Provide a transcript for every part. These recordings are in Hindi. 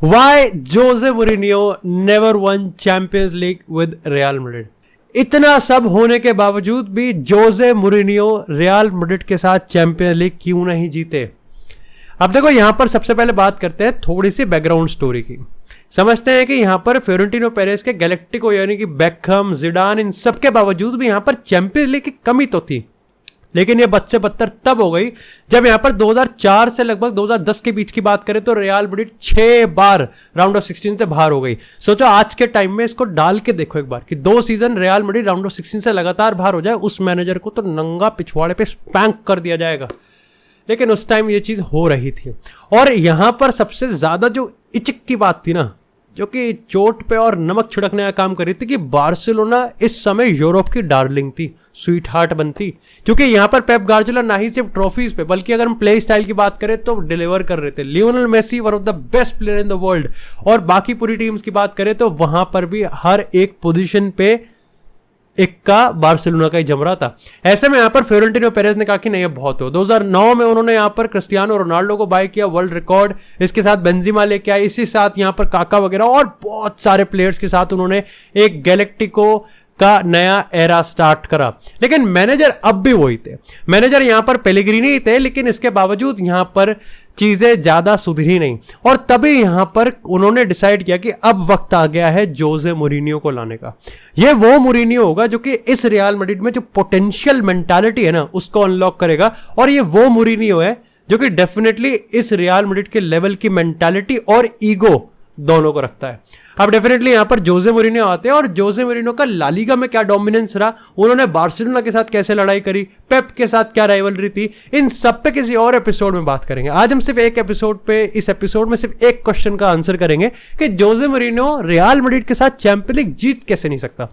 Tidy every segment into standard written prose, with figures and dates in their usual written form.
Why Jose Mourinho never won Champions League with Real Madrid? इतना सब होने के बावजूद भी जोसे मुरिनियो रियल मैड्रिड के साथ चैंपियंस लीग क्यों नहीं जीते? अब देखो, यहां पर सबसे पहले बात करते हैं थोड़ी सी बैकग्राउंड स्टोरी की। समझते हैं कि यहां पर फ्लोरेंटिनो पेरेस के गैलेक्टिको यानी कि बेकहम, जिडान, इन सब के बावजूद भी यहां पर चैंपियंस लीग की कमी तो थी, लेकिन ये बद से बदतर तब हो गई जब यहां पर 2004 से लगभग 2010 के बीच की बात करें तो real Madrid 6 bar round of 16 से बाहर हो गई। सोचो आज के टाइम में इसको डाल के देखो एक बार कि 2 season real Madrid round of 16 से लगातार बाहर हो जाए, उस मैनेजर को तो नंगा पिछवाड़े पे स्पैंक कर दिया जाएगा। लेकिन उस टाइम ये चीज हो रही थी। और यहां पर सबसे ज्यादा जो इचिक की बात थी ना, जो कि चोट पे और नमक छिड़कने का काम कर रही थी, कि बार्सिलोना इस समय यूरोप की डार्लिंग थी, स्वीट हार्ट बनती, क्योंकि यहां पर पेप गार्डियोला ना ही सिर्फ ट्रॉफीज पे बल्कि अगर हम प्ले स्टाइल की बात करें तो डिलीवर कर रहे थे। Lionel Messi one of the best player in the world, और बाकी पूरी टीम्स की बात करें तो वहां पर भी हर एक पोजीशन पे इक्का बार्सिलोना का ही जम रहा था। ऐसे में यहां पर फ्लोरेंटिनो पेरेस ने कहा कि नहीं अब बहुत हो। 2009 में उन्होंने यहां पर क्रिस्टियानो रोनाल्डो को बाय किया, वर्ल्ड रिकॉर्ड, इसके साथ बेंजिमा लेके आए, इसी साथ यहां पर काका वगैरह और बहुत सारे प्लेयर्स के साथ उन्होंने एक गैलेक्टिको का नया एरा स्टार्ट करा। लेकिन मैनेजर अब भी वही थे, मैनेजर यहां पर पेलेग्रिनी ही थे, लेकिन इसके बावजूद यहां पर चीजें ज्यादा सुधरी नहीं। और तभी यहां पर उन्होंने डिसाइड किया कि अब वक्त आ गया है जोसे मुरिनियो को लाने का। यह वो मुरिनियो होगा जो कि इस रियल मैड्रिड में जो पोटेंशियल मेंटालिटी है ना उसको अनलॉक करेगा, और ये वो मुरिनियो है जो कि डेफिनेटली इस रियल मैड्रिड के लेवल की मेंटालिटी और ईगो दोनों को रखता है। अब डेफिनेटली यहां पर जोसे मुरिनियो आते हैं, और जोसे मुरिनियो का ला लीगा में क्या डोमिनेंस रहा, उन्होंने बार्सिलोना के साथ कैसे लड़ाई करी, पेप के साथ क्या राइवलरी थी, इन सब पे किसी और एपिसोड में बात करेंगे। आज हम सिर्फ एक एपिसोड पे, इस एपिसोड में सिर्फ एक क्वेश्चन का आंसर करेंगे कि जोसे मुरिनियो रियल मैड्रिड के साथ चैंपियंस लीग जीत कैसे नहीं सकता।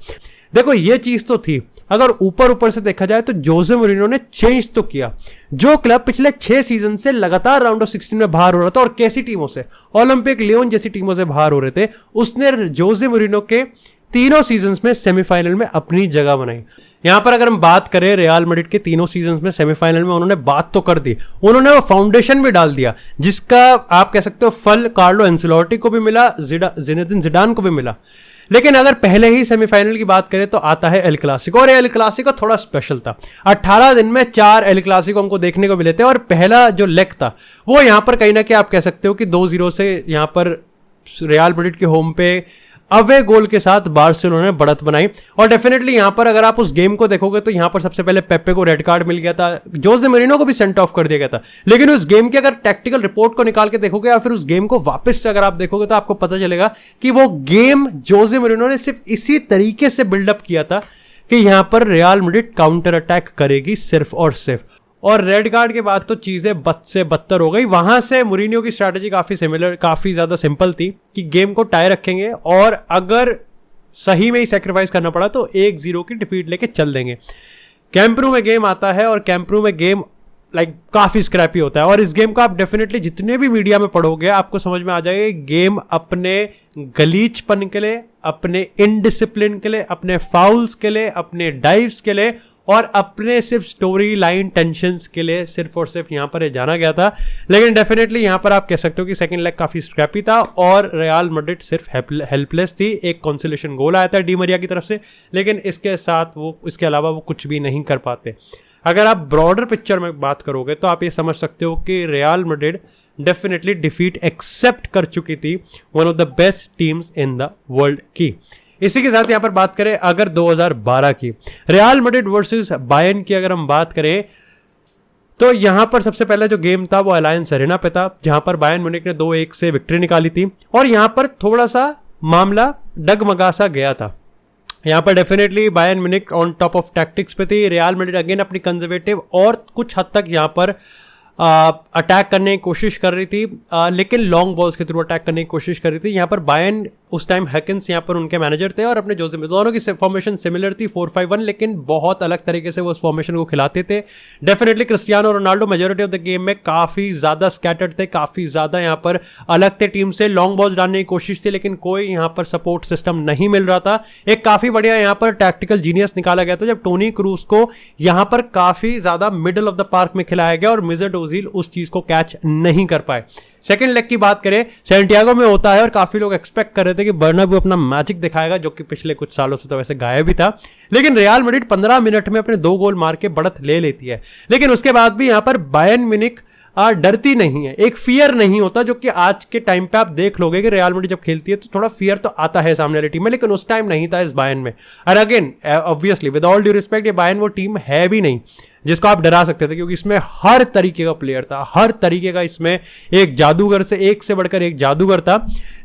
देखो ये चीज तो थी, अगर ऊपर से देखा जाए तो जोसे मुरिनियो ने चेंज तो किया। जो क्लब पिछले 6 सीजन से लगातार राउंड ऑफ 16 में बाहर हो रहा था, और कैसी टीमों से, ओलंपिक लियोन जैसी टीमों से बाहर हो रहे थे, उसने जोसे मुरिनियो के तीनों सीजन्स में सेमीफाइनल में अपनी जगह बनाई। यहां पर अगर हम बात करें रियल मैड्रिड के तीनों सीजन्स में सेमीफाइनल में उन्होंने बात तो कर दी, उन्होंने वो फाउंडेशन भी डाल दिया जिसका आप कह सकते हो फल कार्लो एंसेलोटी को भी मिला, जिनेदिन जिडान को भी मिला। लेकिन अगर पहले ही सेमीफाइनल की बात करें तो आता है एल क्लासिको, और एल क्लासिको थोड़ा स्पेशल था। 18 दिन में 4 एल क्लासिको हमको देखने को मिले थे, और पहला जो लेग था वो यहां पर कहीं ना कहीं आप कह सकते हो कि 2-0 से यहां पर रियल मैड्रिड के होम पे अवे गोल के साथ बार्सिलोना ने बढ़त बनाई। और डेफिनेटली यहां पर अगर आप उस गेम को देखोगे तो यहां पर सबसे पहले पेप्पे को रेड कार्ड मिल गया था, जोसे मुरिनियो को भी सेंट ऑफ कर दिया गया था। लेकिन उस गेम के अगर टैक्टिकल रिपोर्ट को निकाल के देखोगे या फिर उस गेम को वापस से अगर आप देखोगे तो आपको पता चलेगा कि वो गेम जोसे मुरिनियो ने सिर्फ इसी तरीके से बिल्डअप किया था कि यहां पर रियल मैड्रिड काउंटर अटैक करेगी सिर्फ और सिर्फ। और रेड कार्ड के बाद तो चीजें बद से बदतर हो गई। वहां से मुरिनियो की स्ट्रैटेजी काफी ज्यादा सिंपल थी कि गेम को टाई रखेंगे, और अगर सही में ही सैक्रिफाइस करना पड़ा तो 1-0 की डिफीट लेके चल देंगे। कैंप न्यू में गेम आता है, और कैंप न्यू में गेम काफी स्क्रैपी होता है, और इस गेम को आप डेफिनेटली जितने भी मीडिया में पढ़ोगे आपको समझ में आ जाएगा गेम अपने गलीचपन के लिए, अपने इनडिसिप्लिन के लिए, अपने फाउल्स के लिए, अपने डाइव्स के लिए, और अपने सिर्फ स्टोरी लाइन टेंशंस के लिए सिर्फ और सिर्फ यहां पर जाना गया था। लेकिन डेफिनेटली यहां पर आप कह सकते हो कि सेकंड लेग काफी स्क्रैपी था, और रियल मैड्रिड सिर्फ हेल्पलेस थी। एक कंसोलेशन गोल आया था डी मरिया की तरफ से, लेकिन इसके अलावा वो कुछ भी नहीं कर पाते। अगर आप ब्रॉडर पिक्चर में बात करोगे तो आप ये समझ सकते हो कि Real Madrid definitely defeat accept कर चुकी थी one of the best teams in the world की। इसी के साथ यहां पर बात करें अगर 2012 की रियल मैड्रिड वर्सेस बायर्न की अगर हम बात करें तो यहां पर सबसे पहला जो गेम था वो अलायंस अरेना पे था, जहां पर बायर्न म्यूनिख ने 2-1 से विक्ट्री निकाली थी, और यहां पर थोड़ा सा मामला डगमगा सा गया था। यहां पर definitely Bayern Munich on top of tactics पे थी, रियल मैड्रिड अगेन अपनी कंजर्वेटिव और कुछ हद तक यहां पर अटैक करने की कोशिश कर रही थी, लेकिन लॉन्ग बॉल्स के थ्रू अटैक करने की कोशिश कर रही थी। यहाँ पर बायर्न उस टाइम हैकिंस यहाँ पर उनके मैनेजर थे, और अपने जोसे दोनों की फॉर्मेशन सिमिलर थी 4-5-1, लेकिन बहुत अलग तरीके से वो उस फॉर्मेशन को खिलाते थे। Definitely Cristiano Ronaldo majority of the game में काफ़ी ज़्यादा स्कैटर्ड थे, काफ़ी ज़्यादा यहाँ पर अलग थे टीम से, लॉन्ग बॉल्स डालने की कोशिश थी, लेकिन कोई यहाँ पर सपोर्ट सिस्टम नहीं मिल रहा था। एक काफ़ी बढ़िया यहाँ पर टैक्टिकल जीनियस निकाला गया था जब टोनी क्रूज को यहाँ पर काफ़ी ज़्यादा मिडल ऑफ द पार्क में खिलाया गया, और मिजर ओजील उस चीज़ को कैच नहीं कर पाए। सेकंड लेग की बात करें, सैंटियागो में होता है और काफी लोग एक्सपेक्ट कर रहे थे कि बर्नाब्यू अपना मैजिक दिखाएगा, जो कि पिछले कुछ सालों से तो वैसे गायब ही था। लेकिन रियल मैड्रिड 15 मिनट में अपने 2 गोल मार के बढ़त ले लेती है। लेकिन उसके बाद भी यहां पर बायर्न म्यूनिख डरती नहीं है, एक फियर नहीं होता, जो कि आज के टाइम पे आप देख लोगे कि रियल मैड्रिड जब खेलती है तो थोड़ा फियर तो आता है सामने वाली टीम में, लेकिन उस टाइम नहीं था इस बायर्न में। और again obviously with all due respect, ये बायर्न वो टीम है भी नहीं जिसको आप डरा सकते थे, क्योंकि इसमें हर तरीके का प्लेयर था, हर तरीके का, इसमें एक जादूगर से एक से बढ़कर एक जादूगर था।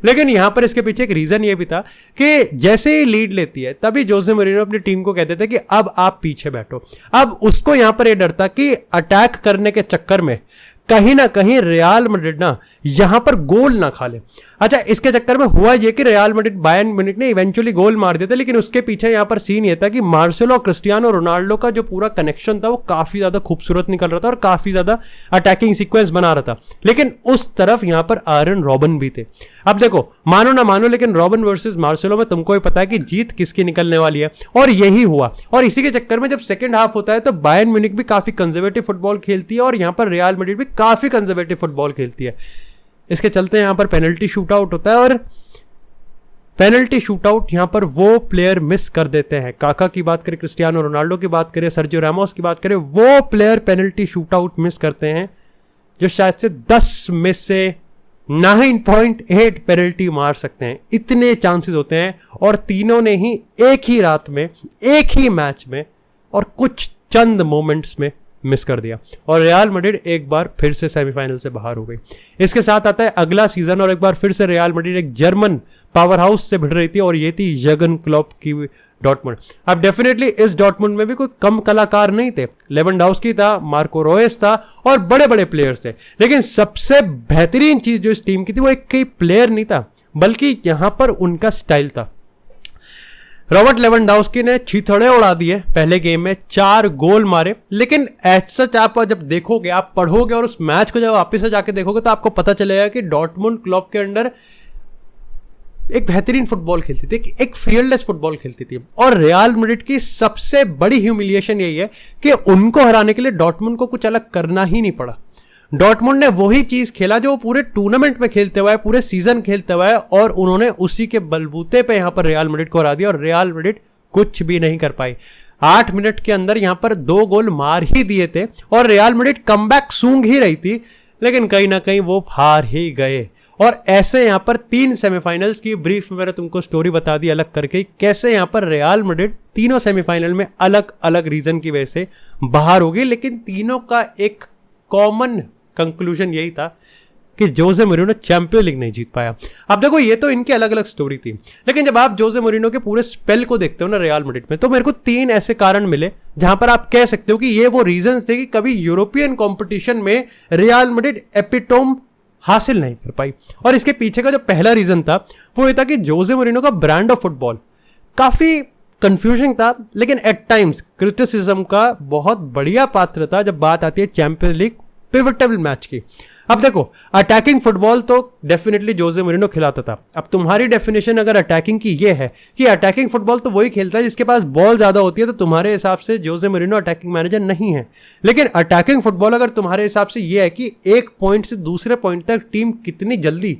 लेकिन यहां पर इसके पीछे एक रीजन ये भी था कि जैसे ही लीड लेती है तभी जोसे मोरिनो अपनी टीम को कहते थे कि अब आप पीछे बैठो। अब उसको यहां पर यह डर था कि अटैक करने के चक्कर में कहीं ना कहीं रियल मैड्रिड ना यहां पर गोल ना खा ले। अच्छा, इसके चक्कर में हुआ ये कि रियल मैड्रिड बायर्न म्यूनिख ने इवेंचुअली गोल मार दिया था, लेकिन उसके पीछे यहां पर सीन ये था कि मार्सेलो और क्रिस्टियानो रोनाल्डो का जो पूरा कनेक्शन था वो काफी ज्यादा खूबसूरत निकल रहा था और काफी ज्यादा अटैकिंग सीक्वेंस बना रहा था। लेकिन उस तरफ यहां पर आयरन रॉबन भी थे। अब देखो, मानो ना मानो, लेकिन रॉबन वर्सेस मार्सेलो में तुमको भी पता है कि जीत किसकी निकलने वाली है, और यही हुआ। और इसी के चक्कर में जब सेकंड हाफ होता है तो बायर्न म्यूनिख भी काफी कंजर्वेटिव फुटबॉल खेलती है और यहां पर रियल मैड्रिड भी काफी कंजर्वेटिव फुटबॉल खेलती है। इसके चलते यहां पर पेनल्टी शूट आउट होता है और पेनल्टी शूट आउट यहां पर वो प्लेयर मिस कर देते हैं। काका की बात करें, क्रिस्टियानो रोनाल्डो की बात करें, सर्जियो रामोस की बात करें, वो player penalty shoot out miss करते हैं जो शायद से 10 में से 9.8 पेनल्टी मार सकते हैं। इतने चांसेस होते हैं और तीनों ने ही एक ही रात में, एक ही मैच में और कुछ चंद मोमेंट्स में मिस कर दिया और रियल मैड्रिड एक बार फिर से सेमीफाइनल से बाहर हो गई। इसके साथ आता है अगला सीजन और एक बार फिर से रियल मैड्रिड एक जर्मन पावर हाउस से भिड़ रही थी और ये थी जर्गन क्लॉप की डॉर्टमुंड। अब डेफिनेटली इस डॉर्टमुंड में भी कोई कम कलाकार नहीं थे, लेवेंडोव्स्की था, मार्को रोयस था और बड़े बड़े प्लेयर्स थे। लेकिन सबसे बेहतरीन चीज जो इस टीम की थी वो एक कोई प्लेयर नहीं था, बल्कि यहां पर उनका स्टाइल था। रॉबर्ट लेवेंडोव्स्की ने छिथड़े उड़ा दिए पहले गेम में, 4 गोल मारे। लेकिन सच आप जब देखोगे, आप पढ़ोगे और उस मैच को जब वापस से जाके देखोगे तो आपको पता चलेगा कि डॉर्टमुंड क्लब के अंडर एक बेहतरीन फुटबॉल खेलती थी, एक फियरलेस फुटबॉल खेलती थी। और रियल मैड्रिड की सबसे बड़ी ह्यूमिलिएशन यही है कि उनको हराने के लिए डॉर्टमुंड को कुछ अलग करना ही नहीं पड़ा। डॉर्टमुंड ने वही चीज खेला जो वो पूरे टूर्नामेंट में खेलते हुए, पूरे सीजन खेलते हुए, और उन्होंने उसी के बलबूते पे यहां पर रियल मैड्रिड को हरा दिया और रियल मैड्रिड कुछ भी नहीं कर पाई। 8 मिनट के अंदर यहां पर 2 गोल मार ही दिए थे और रियल मैड्रिड कमबैक सूंघ ही रही थी, लेकिन कहीं ना कहीं वो हार ही गए। और ऐसे यहां पर 3 सेमीफाइनल्स की ब्रीफ में मैंने तुमको स्टोरी बता दी अलग करके, कैसे यहां पर रियल मैड्रिड तीनों सेमीफाइनल में अलग अलग रीजन की वजह से बाहर हो गई। लेकिन तीनों का एक कॉमन कंक्लूजन यही था कि जोसे मोरिनो चैंपियन लीग नहीं जीत पाया। अब देखो, ये तो इनकी अलग अलग स्टोरी थी, लेकिन जब आप जोसे मोरिनो के पूरे स्पेल को देखते हो ना रियल मैड्रिड में, तो मेरे को 3 ऐसे कारण मिले जहां पर आप कह सकते हो कि ये वो रीजन थे कि कभी यूरोपियन कंपटीशन में रियल मैड्रिड एपिटोम हासिल नहीं कर पाई। और इसके पीछे का जो पहला रीजन था वो ये था कि जोसे मोरिनो का ब्रांड ऑफ फुटबॉल काफी कंफ्यूजिंग था, लेकिन एट टाइम्स क्रिटिसिज्म का बहुत बढ़िया पात्र था जब बात आती है चैंपियंस लीग पिवटल मैच की। अब देखो, अटैकिंग फुटबॉल तो डेफिनेटली जोसे मोरिनो खिलाता था। अब तुम्हारी डेफिनेशन अगर अटैकिंग की ये है कि अटैकिंग फुटबॉल तो वही खेलता है जिसके पास बॉल ज्यादा होती है, तो तुम्हारे हिसाब से जोसे मोरिनो अटैकिंग मैनेजर नहीं है। लेकिन अटैकिंग फुटबॉल अगर तुम्हारे हिसाब से ये है कि एक पॉइंट से दूसरे पॉइंट तक टीम कितनी जल्दी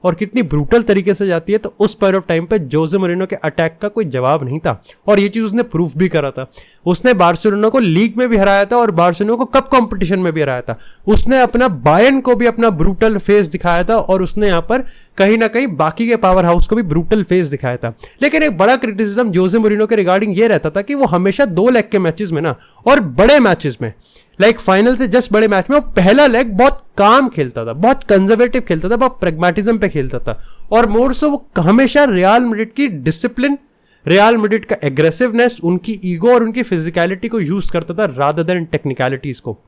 और कितनी ब्रूटल तरीके से जाती है, तो उस पीरियड ऑफ टाइम पे जोसे मोरिनो के अटैक का कोई जवाब नहीं था और ये चीज उसने प्रूफ भी करा था। उसने बार्सिलोना को लीग में भी हराया था और बार्सिलोना को कप कंपटीशन में भी हराया था। उसने अपना बायर्न को भी अपना ब्रूटल फेस दिखाया था और उसने यहां पर कहीं ना कहीं बाकी के पावर हाउस को भी ब्रूटल फेस दिखाया था। लेकिन एक बड़ा क्रिटिसिज्म जोसे मोरिनो के रिगार्डिंग ये रहता था कि वो हमेशा 2 लेग के मैचेस में ना, और बड़े मैचेस में, लाइक फाइनल से जस्ट बड़े मैच में, वो पहला लेग बहुत काम खेलता था, बहुत कंजर्वेटिव खेलता था, बहुत प्रेगमेटिज्म पे खेलता था और मोर सो वो हमेशा रियल मैड्रिड की डिसिप्लिन, रियल मैड्रिड का एग्रेसिवनेस, उनकी ईगो और उनकी फिजिकलिटी को यूज करता था रादर देन टेक्निकलिटीज को।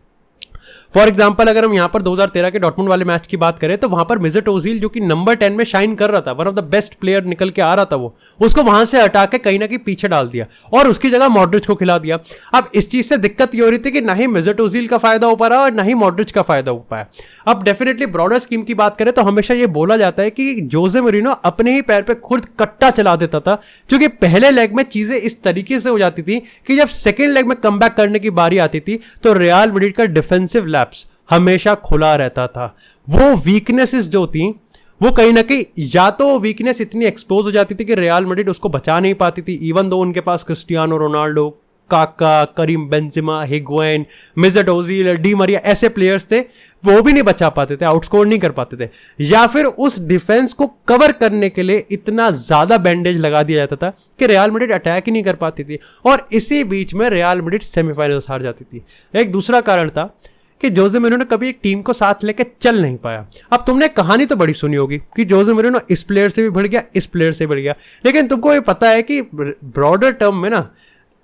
फॉर एग्जाम्पल, अगर हम यहां पर 2013 के डॉर्टमुंड वाले मैच की बात करें तो वहां पर मेसेट ओजिल, जो कि नंबर 10 में शाइन कर रहा था, one of the best player निकल के आ रहा था, वो उसको वहां से हटा के कहीं ना कहीं पीछे डाल दिया और उसकी जगह मॉड्रिच को खिला दिया। अब इस चीज से दिक्कत ये हो रही थी कि ना ही मेसेट ओजिल का फायदा हो पा रहा और ना ही मॉड्रिच का फायदा हो पाया। अब डेफिनेटली ब्रॉडर स्कीम की बात करें तो हमेशा ये बोला जाता है कि जोसे मोरिनो अपने ही पैर पे खुद कट्टा चला देता था, क्योंकि पहले लेग में चीजें इस तरीके से हो जाती थी कि जब सेकेंड लेग में कमबैक करने की बारी आती थी तो रियल मैड्रिड का डिफेंसिव लैप्स हमेशा खुला रहता था। वो वीकनेसेस जो थी वो कहीं ना कहीं या तो वीकनेस इतनी एक्सपोज हो जाती थी कि रियल मैड्रिड उसको बचा नहीं पाती थी, इवन दो उनके पास Cristiano Ronaldo, Kaka, Karim Benzema, Higuain, Mesut Ozil, Di Maria ऐसे प्लेयर्स थे, वो भी नहीं बचा पाते थे, आउटस्कोर नहीं कर पाते थे, या फिर उस डिफेंस को कवर करने के लिए इतना ज्यादा बैंडेज लगा दिया जाता था कि रियल मैड्रिड अटैक ही नहीं कर पाती थी, और इसी बीच में रियल मैड्रिड सेमीफाइनल्स हार जाती थी। एक दूसरा कारण था कि जोसे मोरिनो ने कभी एक टीम को साथ लेके चल नहीं पाया। अब तुमने कहानी तो बड़ी सुनी होगी कि जोसे मोरिनो इस प्लेयर से भी बढ़ गया, इस प्लेयर से बढ़ गया, लेकिन तुमको ये पता है कि ब्रॉडर टर्म में ना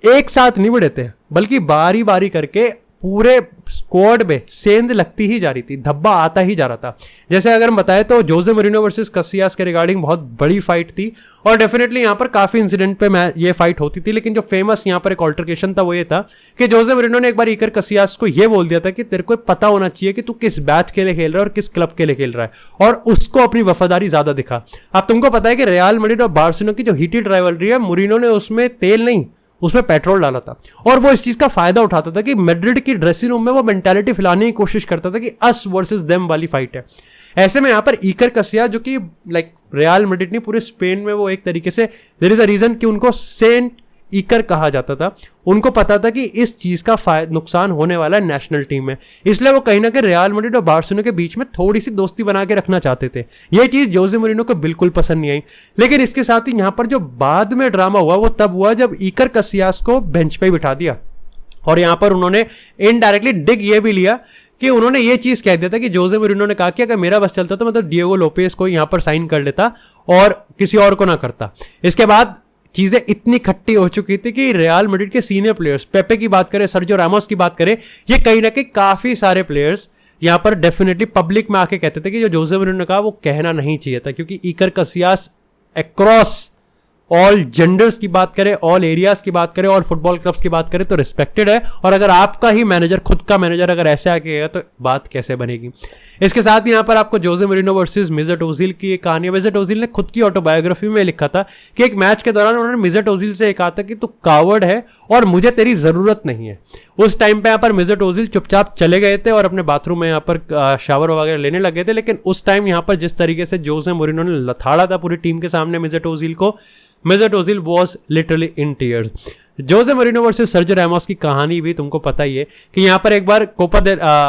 एक साथ नहीं बढ़े थे, बल्कि बारी बारी करके पूरे स्क्वाड में सेंध लगती ही जा रही थी, धब्बा आता ही जा रहा था। जैसे अगर हम बताएं तो जोसे मोरिनो वर्सेस कसियास के रिगार्डिंग बहुत बड़ी फाइट थी, और डेफिनेटली यहाँ पर काफी इंसिडेंट पे ये फाइट होती थी, लेकिन जो फेमस यहाँ पर एक ऑल्टरकेशन था वो ये था कि जोसे मोरिनो ने एक बार इकर कसियास को ये बोल दिया था कि तेरे को पता होना चाहिए कि तू किस बैच के लिए खेल रहा है और किस क्लब के लिए खेल रहा है, और उसको अपनी वफादारी ज्यादा दिखा। अब तुमको पता है कि रियल मैड्रिड और बार्सिलोना की जो हीटेड राइवलरी है, मोरिनो ने उसमें तेल नहीं उसमें पेट्रोल डाला था, और वो इस चीज का फायदा उठाता था कि मैड्रिड की ड्रेसिंग रूम में वो मेंटालिटी फैलाने की कोशिश करता था कि अस वर्सेस देम वाली फाइट है। ऐसे में यहां पर इकर कसिया जो कि लाइक रियल मैड्रिड नहीं पूरे स्पेन में वो एक तरीके से देयर इज अ रीजन कि उनको सेंट इकर कहा जाता था, उनको पता था कि इस चीज का नुकसान होने वाला है नेशनल टीम में, इसलिए वो कहीं ना कहीं रियल मैड्रिड और बार्सिलोना के बीच में थोड़ी सी दोस्ती बना के रखना चाहते थे। ये चीज जोसे मोरिनो को बिल्कुल पसंद नहीं आई। लेकिन इसके साथ ही यहां पर जो बाद में ड्रामा हुआ वो तब हुआ जब इकर कसियास को बेंच पे बिठा दिया, और यहां पर उन्होंने इनडायरेक्टली डिग ये भी लिया कि उन्होंने ये चीज कह दिया था कि जोसे मोरिनो ने कहा कि अगर मेरा बस चलता तो मैं तो डिएगो लोपेस को यहां पर साइन कर लेता और किसी और को ना करता। इसके बाद चीजें इतनी खट्टी हो चुकी थी कि रियल मैड्रिड के सीनियर प्लेयर्स, पेपे की बात करें, सर्जियो रामोस की बात करें, ये कहीं ना कहीं काफी सारे प्लेयर्स यहां पर डेफिनेटली पब्लिक में आके कहते थे कि जो जोसे मोरिनो ने कहा वो कहना नहीं चाहिए था, क्योंकि इकर कसियास अक्रॉस ऑल जेंडर्स की बात करें, ऑल एरियाज की बात करें और फुटबॉल क्लब्स की बात करें तो रिस्पेक्टेड है, और अगर आपका ही मैनेजर, खुद का मैनेजर अगर ऐसे आके गया तो बात कैसे बनेगी। इसके साथ ही यहां पर आपको जोसे मोरिनो वर्सेस मेसुत ओजिल की एक कहानी है। मेसुत ओजिल ने खुद की ऑटोबायोग्राफी में लिखा था कि एक मैच के दौरान उन्होंने मेसुत ओजिल से कहा था कि तू कावर्ड है और मुझे तेरी जरूरत नहीं है। उस टाइम पे यहाँ पर मेसुत ओजिल चुपचाप चले गए थे और अपने बाथरूम में यहाँ पर शावर वगैरह लेने लगे थे, लेकिन उस टाइम यहाँ पर जिस तरीके से जोसे मोरिनो ने लथाड़ा था पूरी टीम के सामने मेसुत ओजिल को, Mesut Ozil was literally in tears. Jose Moreno versus Sergio Ramos की कहानी भी तुमको पता ही है कि यहाँ पर एक बार कोपा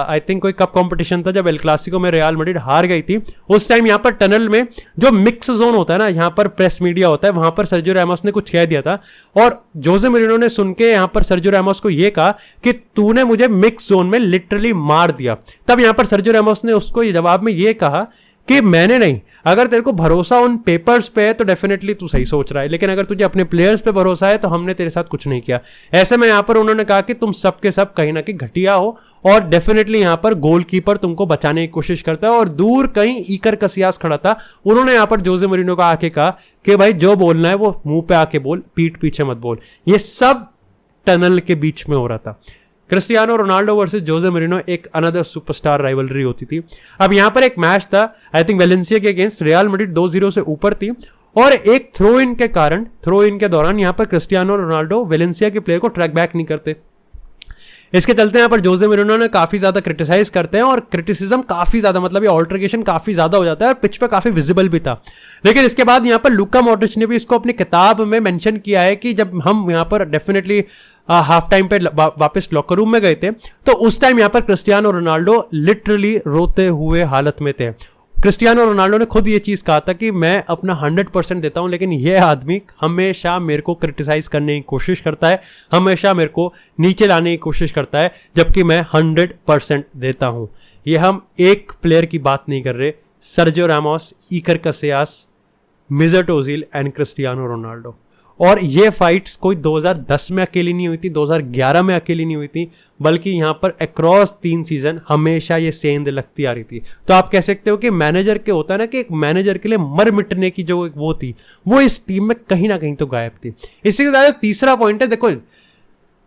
आई थिंक कोई कप कंपटीशन था जब एल क्लासिको में रियल मैड्रिड हार गई थी। उस टाइम यहाँ पर टनल में जो मिक्स जोन होता है ना, यहाँ पर प्रेस मीडिया होता है, वहां पर सर्जियो रामोस ने कुछ कह दिया था, और जोसे मोरिनो ने सुन के यहाँ पर सर्जियो रामोस को ये कहा कि तूने मुझे मिक्स जोन में लिटरली मार दिया। तब यहाँ पर सर्जियो रामोस ने उसको जवाब में ये कहा कि मैंने नहीं, अगर तेरे को भरोसा उन पेपर्स पे है तो डेफिनेटली तू सही सोच रहा है, लेकिन अगर तुझे अपने प्लेयर्स पे भरोसा है तो हमने तेरे साथ कुछ नहीं किया। ऐसे में यहां पर उन्होंने कहा कि तुम सब के सब कहीं ना कहीं घटिया हो, और डेफिनेटली यहां पर गोलकीपर तुमको बचाने की कोशिश करता है, और दूर कहीं इकर कसियास खड़ा था। उन्होंने यहां पर जोसे मोरिनो को आके कहा कि भाई जो बोलना है वो मुंह पे आके बोल, पीठ पीछे मत बोल। ये सब टनल के बीच में हो रहा था। क्रिस्टियानो रोनाल्डो वर्सेस जोसे मोरिनो एक अनदर सुपरस्टार राइवलरी होती थी। अब यहां पर एक मैच था, आई थिंक वेलेंसिया के अगेंस्ट, रियल मैड्रिड 2-0 से ऊपर थी, और एक थ्रो इन के कारण, थ्रो इन के दौरान यहां पर क्रिस्टियानो रोनाल्डो वेलेंसिया के प्लेयर को ट्रैक बैक नहीं करते। इसके चलते यहाँ पर जोसे मोरिनो ने काफी ज्यादा क्रिटिसाइज करते हैं, और क्रिटिसिज्म काफी ज्यादा, मतलब ये ऑल्टरकेशन काफी ज्यादा हो जाता है, और पिच पे काफी विजिबल भी था। लेकिन इसके बाद यहाँ पर लुका मॉड्रिच ने भी इसको अपनी किताब में मेंशन किया है कि जब हम यहाँ पर डेफिनेटली हाफ टाइम पे वापस लॉकर रूम में गए थे तो उस टाइम यहाँ पर क्रिस्टियानो रोनाल्डो लिटरली रोते हुए हालत में थे। क्रिस्टियानो रोनाल्डो ने खुद ये चीज कहा था कि मैं अपना 100% देता हूं, लेकिन ये आदमी हमेशा मेरे को क्रिटिसाइज करने की कोशिश करता है, हमेशा मेरे को नीचे लाने की कोशिश करता है, जबकि मैं 100% देता हूं। ये हम एक प्लेयर की बात नहीं कर रहे, Sergio Ramos, Iker Casillas, Mesut Ozil and Cristiano Ronaldo. और ये फाइट्स कोई 2010 में अकेली नहीं हुई थी, 2011 में अकेली नहीं हुई थी, बल्कि यहां पर अक्रॉस 3 सीजन हमेशा ये सेंध लगती आ रही थी। तो आप कह सकते हो कि मैनेजर के होता है ना कि एक मैनेजर के लिए मर मिटने की जो वो थी, वो इस टीम में कहीं ना कहीं तो गायब थी। इसी के साथ तीसरा पॉइंट है, देखो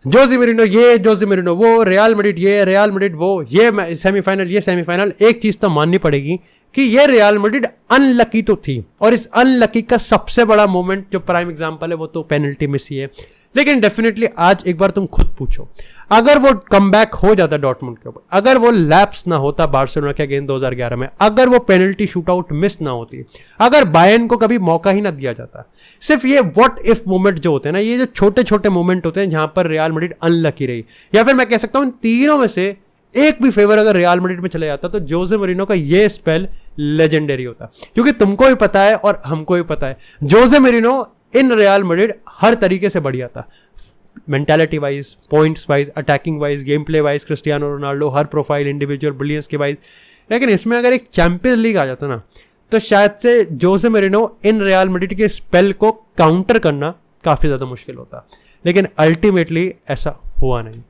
जोसे मोरिनो ये, जोसे मोरिनो वो, रियल मैड्रिड ये, रियल मैड्रिड वो, ये सेमीफाइनल, ये सेमीफाइनल। एक चीज तो माननी पड़ेगी कि ये रियल मैड्रिड अनलकी तो थी, और इस अनलकी का सबसे बड़ा मोमेंट जो प्राइम एग्जांपल है वो तो पेनल्टी मिस ही है। लेकिन डेफिनेटली आज एक बार तुम खुद पूछो, अगर वो कमबैक हो जाता डॉर्टमुंड के ऊपर, अगर वो लैप्स ना होता बार्सिलोना के अगेंस्ट 2011 में, अगर वो पेनल्टी शूटआउट मिस ना होती, अगर बायर्न को कभी मौका ही ना दिया जाता, सिर्फ ये व्हाट इफ मोमेंट जो होते हैं ना, ये जो छोटे छोटे मोमेंट होते हैं जहां पर रियल मैड्रिड अनलकी रही, या फिर मैं कह सकता हूं इन तीनों में से एक भी फेवर अगर रियल मैड्रिड में चले जाता तो जोसे मोरिनो का ये स्पेल लेजेंडरी होता। क्योंकि तुमको भी पता है और हमको भी पता है, जोसे मोरिनो इन रियल मैड्रिड हर तरीके से बढ़िया था, mentality wise, points wise, attacking wise, game play wise, Cristiano Ronaldo her profile, individual brilliance के वाइज। लेकिन इसमें अगर एक चैंपियंस लीग आ जाता ना, तो शायद से जोसे मोरिनो इन रियल मैड्रिड के स्पेल को काउंटर करना काफी ज्यादा मुश्किल होता। लेकिन अल्टीमेटली ऐसा हुआ नहीं।